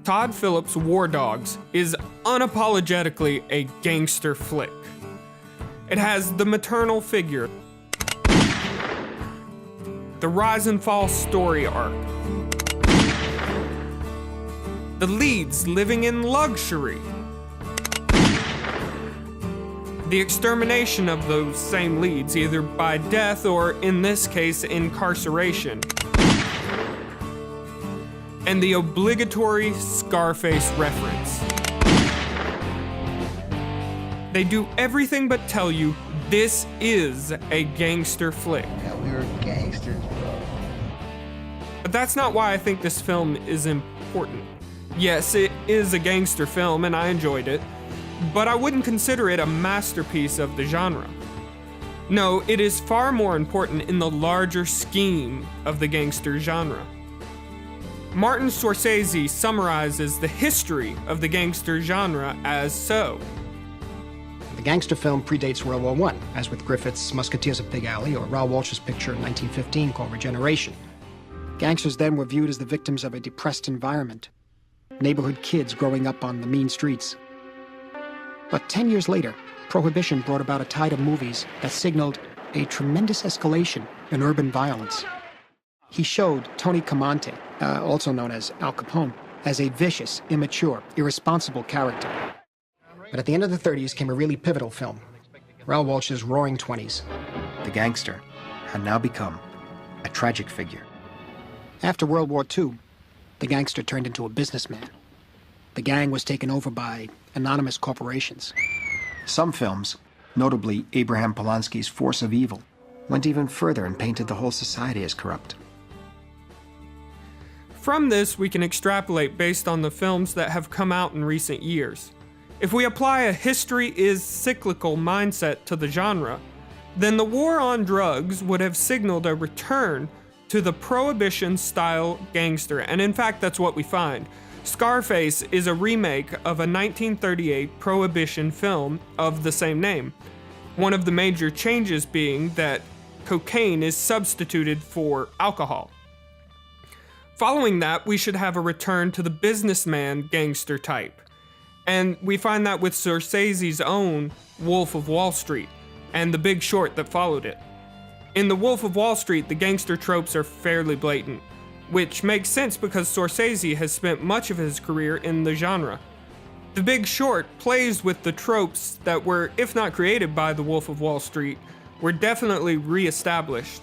Todd Phillips' War Dogs is unapologetically a gangster flick. It has the maternal figure, the rise and fall story arc, the leads living in luxury, the extermination of those same leads, either by death or, in this case, incarceration, and the obligatory Scarface reference. They do everything but tell you this is a gangster flick. Yeah, we were gangsters, bro. But that's not why I think this film is important. Yes, it is a gangster film and I enjoyed it, but I wouldn't consider it a masterpiece of the genre. No, it is far more important in the larger scheme of the gangster genre. Martin Scorsese summarizes the history of the gangster genre as so. The gangster film predates World War I, as with Griffith's Musketeers of Big Alley or Raoul Walsh's picture in 1915 called Regeneration. Gangsters then were viewed as the victims of a depressed environment, neighborhood kids growing up on the mean streets. But 10 years later, Prohibition brought about a tide of movies that signaled a tremendous escalation in urban violence. He showed Tony Camonte, also known as Al Capone, as a vicious, immature, irresponsible character. But at the end of the 30s came a really pivotal film, Raoul Walsh's Roaring Twenties. The gangster had now become a tragic figure. After World War II, the gangster turned into a businessman. The gang was taken over by anonymous corporations. Some films, notably Abraham Polanski's Force of Evil, went even further and painted the whole society as corrupt. From this, we can extrapolate based on the films that have come out in recent years. If we apply a history is cyclical mindset to the genre, then the war on drugs would have signaled a return to the Prohibition-style gangster, and in fact that's what we find. Scarface is a remake of a 1938 Prohibition film of the same name, one of the major changes being that cocaine is substituted for alcohol. Following that, we should have a return to the businessman gangster type. And we find that with Scorsese's own Wolf of Wall Street, and The Big Short that followed it. In The Wolf of Wall Street, the gangster tropes are fairly blatant, which makes sense because Scorsese has spent much of his career in the genre. The Big Short plays with the tropes that were, if not created by The Wolf of Wall Street, were definitely re-established.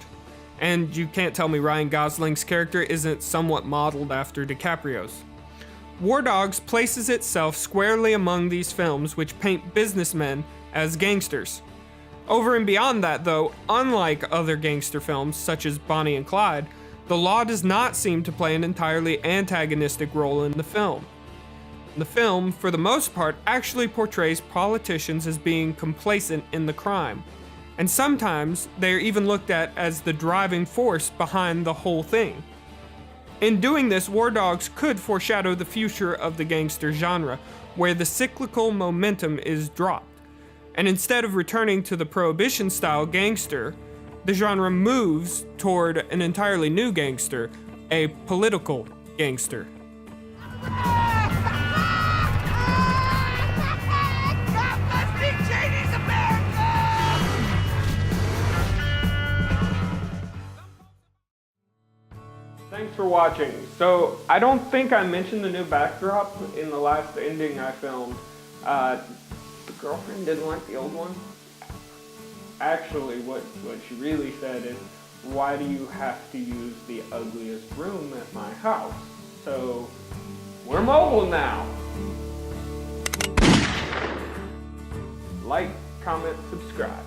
And you can't tell me Ryan Gosling's character isn't somewhat modeled after DiCaprio's. War Dogs places itself squarely among these films which paint businessmen as gangsters. Over and beyond that though, unlike other gangster films such as Bonnie and Clyde, the law does not seem to play an entirely antagonistic role in the film. The film, for the most part, actually portrays politicians as being complacent in the crime. And sometimes they are even looked at as the driving force behind the whole thing. In doing this, War Dogs could foreshadow the future of the gangster genre, where the cyclical momentum is dropped. And instead of returning to the Prohibition-style gangster, the genre moves toward an entirely new gangster, a political gangster. Thanks for watching. So, I don't think I mentioned the new backdrop in the last ending I filmed. The girlfriend didn't like the old one. Actually, what she really said is, why do you have to use the ugliest room at my house? So, we're mobile now. Like, comment, subscribe.